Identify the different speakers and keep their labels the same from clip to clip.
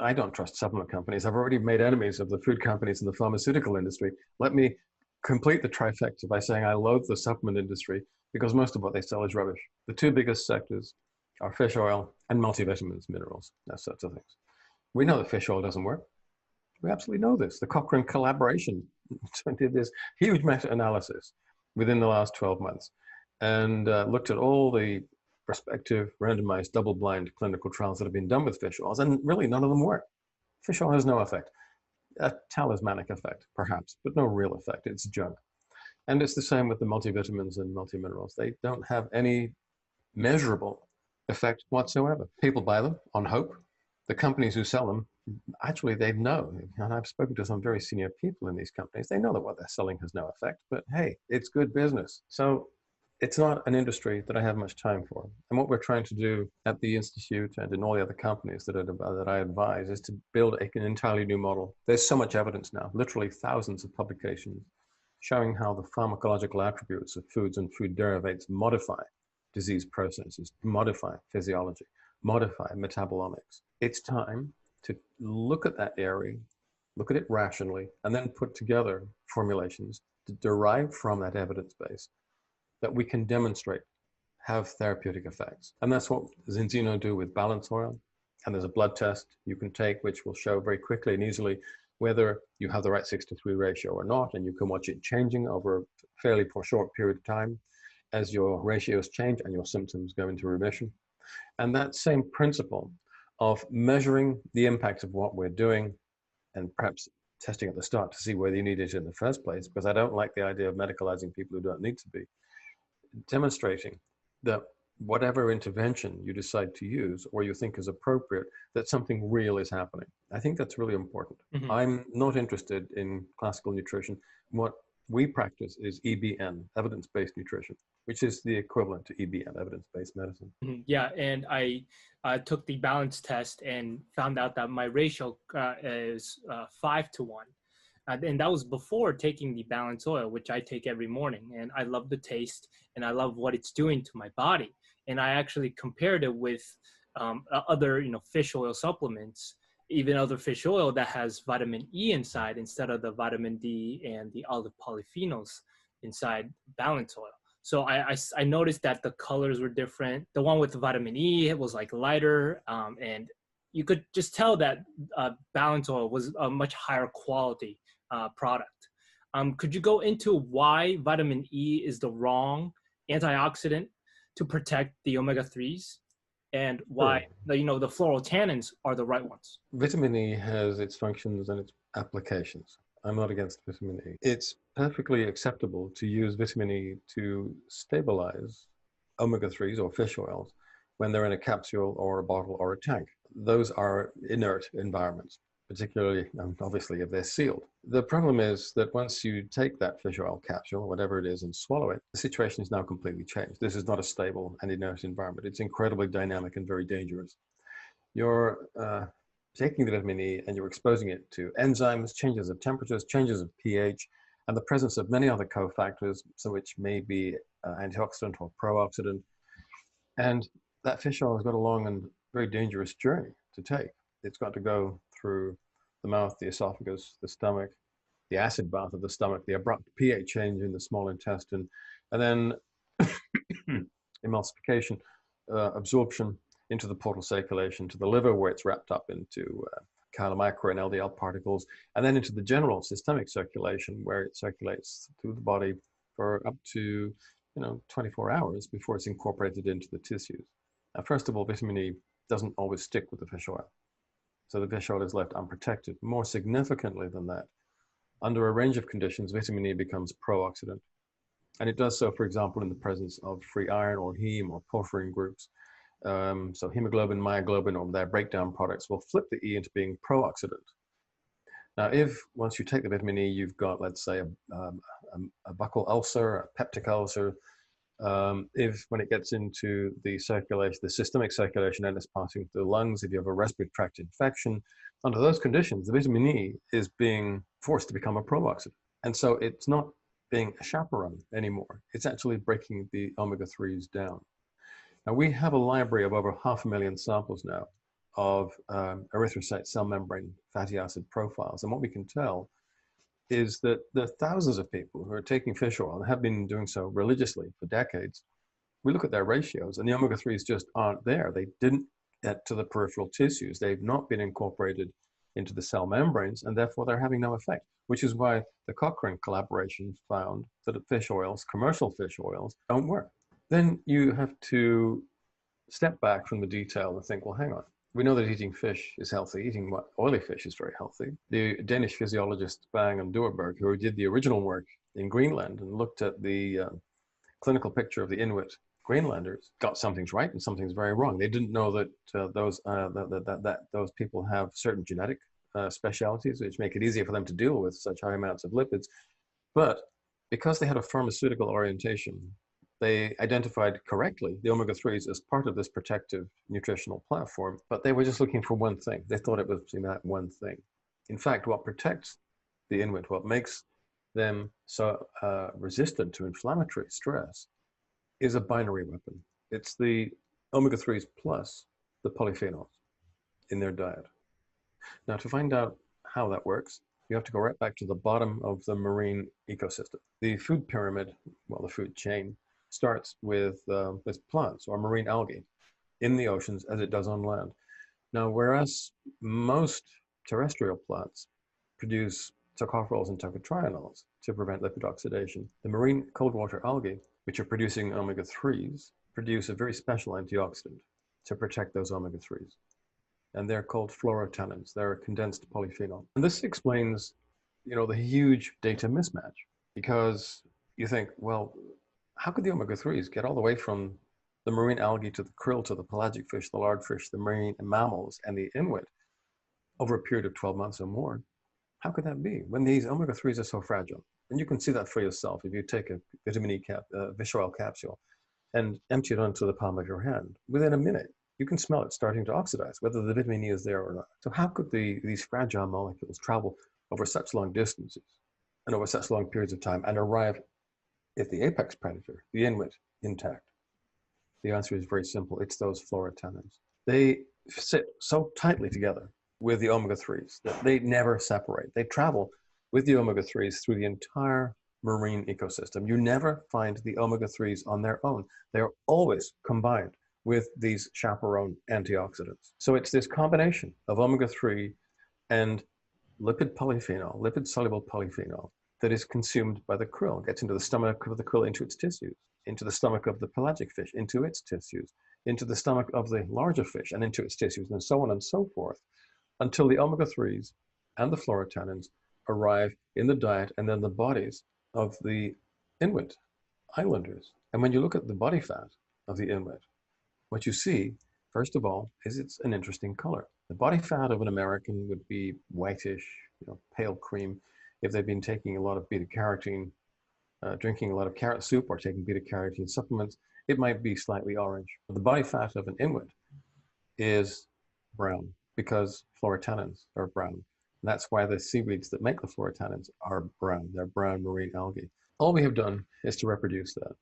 Speaker 1: I don't trust supplement companies. I've already made enemies of the food companies and the pharmaceutical industry. Let me complete the trifecta by saying I loathe the supplement industry because most of what they sell is rubbish. The two biggest sectors are fish oil and multivitamins, minerals, those sorts of things. We know that fish oil doesn't work. We absolutely know this. The Cochrane collaboration did this huge meta-analysis within the last 12 months and looked at all the prospective randomized double-blind clinical trials that have been done with fish oils, and really none of them work. Fish oil has no effect. A talismanic effect, perhaps, but no real effect. It's junk. And it's the same with the multivitamins and multiminerals. They don't have any measurable effect whatsoever. People buy them on hope. The companies who sell them, actually, they know, and I've spoken to some very senior people in these companies, they know that what they're selling has no effect, but hey, it's good business. So it's not an industry that I have much time for. And what we're trying to do at the Institute and in all the other companies that I advise is to build an entirely new model. There's so much evidence now, literally thousands of publications, showing how the pharmacological attributes of foods and food derivatives modify disease processes, modify physiology, modify metabolomics. It's time to look at that area, look at it rationally, and then put together formulations to derive from that evidence base that we can demonstrate have therapeutic effects. And that's what Zinzino do with balance oil. And there's a blood test you can take, which will show very quickly and easily whether you have the right 6-to-3 ratio or not. And you can watch it changing over a fairly short period of time as your ratios change and your symptoms go into remission. And that same principle of measuring the impact of what we're doing and perhaps testing at the start to see whether you need it in the first place, because I don't like the idea of medicalizing people who don't need to be, demonstrating that whatever intervention you decide to use or you think is appropriate, that something real is happening. I think that's really important. Mm-hmm. I'm not interested in classical nutrition. What we practice is EBN, evidence-based nutrition, which is the equivalent to EBM, evidence-based medicine.
Speaker 2: Mm-hmm. Yeah, and I took the balance test and found out that my ratio is 5-to-1. And that was before taking the balance oil, which I take every morning. And I love the taste and I love what it's doing to my body. And I actually compared it with other, fish oil supplements, even other fish oil that has vitamin E inside instead of the vitamin D and the olive polyphenols inside balance oil. So I noticed that the colors were different. The one with the vitamin E, it was like lighter, and you could just tell that balance oil was a much higher quality product. Could you go into why vitamin E is the wrong antioxidant to protect the omega-3s and why the fluorotannins are the right ones?
Speaker 1: Vitamin E has its functions and its applications. I'm not against vitamin E. It's perfectly acceptable to use vitamin E to stabilize omega-3s or fish oils when they're in a capsule or a bottle or a tank. Those are inert environments, particularly, obviously, if they're sealed. The problem is that once you take that fish oil capsule, whatever it is, and swallow it, the situation is now completely changed. This is not a stable and inert environment. It's incredibly dynamic and very dangerous. You're taking the vitamin E and you're exposing it to enzymes, changes of temperatures, changes of pH, and the presence of many other cofactors, so which may be antioxidant or pro-oxidant. And that fish oil has got a long and very dangerous journey to take. It's got to go through the mouth, the esophagus, the stomach, the acid bath of the stomach, the abrupt pH change in the small intestine, and then emulsification, absorption into the portal circulation, to the liver where it's wrapped up into chylomicron and LDL particles, and then into the general systemic circulation where it circulates through the body for up to 24 hours before it's incorporated into the tissues. Now, first of all, vitamin E doesn't always stick with the fish oil. So the fish oil is left unprotected. More significantly than that, under a range of conditions, vitamin E becomes pro-oxidant. And it does so, for example, in the presence of free iron or heme or porphyrin groups. So hemoglobin, myoglobin, or their breakdown products will flip the E into being pro-oxidant. Now, if once you take the vitamin E, you've got, let's say, a buccal ulcer, a peptic ulcer, if when it gets into the circulation, the systemic circulation, and it's passing through the lungs, if you have a respiratory tract infection, under those conditions, the vitamin E is being forced to become a pro-oxidant. And so it's not being a chaperone anymore. It's actually breaking the omega-3s down. Now, we have a library of over 500,000 samples now of erythrocyte cell membrane fatty acid profiles. And what we can tell is that there are thousands of people who are taking fish oil and have been doing so religiously for decades. We look at their ratios and the omega-3s just aren't there. They didn't get to the peripheral tissues. They've not been incorporated into the cell membranes, and therefore they're having no effect, which is why the Cochrane collaboration found that fish oils, commercial fish oils, don't work. Then you have to step back from the detail and think, well, hang on. We know that eating fish is healthy. Eating oily fish is very healthy. The Danish physiologist Bang and Duerberg, who did the original work in Greenland and looked at the clinical picture of the Inuit Greenlanders, got some things right and some things very wrong. They didn't know that those people have certain genetic specialities, which make it easier for them to deal with such high amounts of lipids. But because they had a pharmaceutical orientation, they identified correctly the omega-3s as part of this protective nutritional platform, but they were just looking for one thing. They thought it was that one thing. In fact, what protects the Inuit, what makes them so resistant to inflammatory stress, is a binary weapon. It's the omega-3s plus the polyphenols in their diet. Now, to find out how that works, you have to go right back to the bottom of the marine ecosystem. The food pyramid, well, the food chain, starts with plants or marine algae in the oceans as it does on land. Now, whereas most terrestrial plants produce tocopherols and tocotrienols to prevent lipid oxidation, the marine cold water algae, which are producing omega-3s, produce a very special antioxidant to protect those omega-3s. And they're called fluorotannins. They're a condensed polyphenol. And this explains, the huge data mismatch, because you think, well, how could the omega-3s get all the way from the marine algae to the krill, to the pelagic fish, the lardfish, the marine mammals, and the Inuit over a period of 12 months or more? How could that be when these omega-3s are so fragile? And you can see that for yourself if you take a vitamin E fish oil capsule and empty it onto the palm of your hand. Within a minute, you can smell it starting to oxidize, whether the vitamin E is there or not. So how could these fragile molecules travel over such long distances and over such long periods of time and arrive at the apex predator, the Inuit, intact? The answer is very simple. It's those fluorotannins. They sit so tightly together with the omega-3s that they never separate. They travel with the omega-3s through the entire marine ecosystem. You never find the omega-3s on their own. They are always combined with these chaperone antioxidants. So it's this combination of omega-3 and lipid polyphenol, lipid-soluble polyphenol, that is consumed by the krill, gets into the stomach of the krill, into its tissues, into the stomach of the pelagic fish, into its tissues, into the stomach of the larger fish, and into its tissues, and so on and so forth, until the omega-3s and the fluorotannins arrive in the diet and then the bodies of the Inuit islanders. And when you look at the body fat of the Inuit, what you see, first of all, is it's an interesting color. The body fat of an American would be whitish, pale cream. If they've been taking a lot of beta-carotene, drinking a lot of carrot soup or taking beta-carotene supplements, it might be slightly orange. The body fat of an Inuit is brown because fluorotannins are brown. And that's why the seaweeds that make the fluorotannins are brown. They're brown marine algae. All we have done is to reproduce that.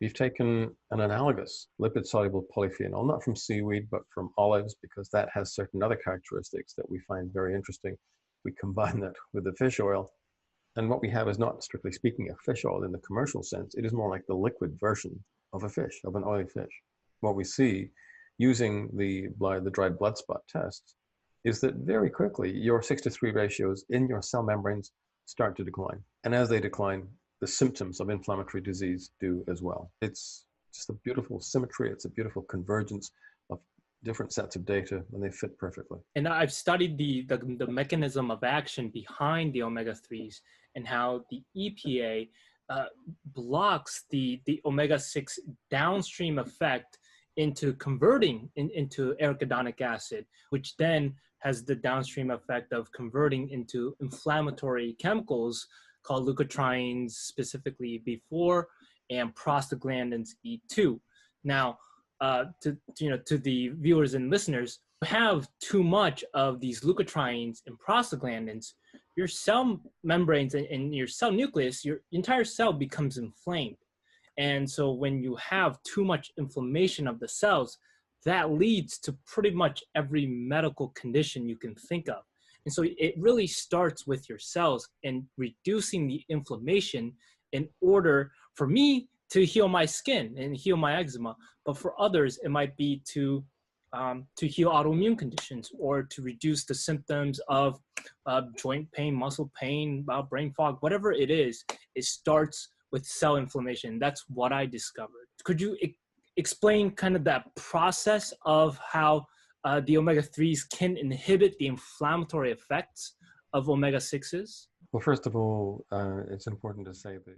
Speaker 1: We've taken an analogous lipid-soluble polyphenol, not from seaweed, but from olives, because that has certain other characteristics that we find very interesting. We combine that with the fish oil. And what we have is not, strictly speaking, a fish oil in the commercial sense. It is more like the liquid version of a fish, of an oily fish. What we see using the dried blood spot tests is that very quickly your 6:3 ratios in your cell membranes start to decline. And as they decline, the symptoms of inflammatory disease do as well. It's just a beautiful symmetry. It's a beautiful convergence of different sets of data, and they fit perfectly.
Speaker 2: And I've studied the mechanism of action behind the omega-3s and how the EPA blocks the omega-6 downstream effect into converting into arachidonic acid, which then has the downstream effect of converting into inflammatory chemicals called leukotrienes, specifically B4, and prostaglandins E2. Now, to the viewers and listeners, if you have too much of these leukotrienes and prostaglandins, your cell membranes and your cell nucleus, your entire cell becomes inflamed. And so when you have too much inflammation of the cells, that leads to pretty much every medical condition you can think of. And so it really starts with your cells and reducing the inflammation in order for me to heal my skin and heal my eczema. But for others, it might be to heal autoimmune conditions or to reduce the symptoms of joint pain, muscle pain, brain fog, whatever it is. It starts with cell inflammation. That's what I discovered. Could you explain kind of that process of how the omega-3s can inhibit the inflammatory effects of omega-6s?
Speaker 1: Well, first of all, it's important to say that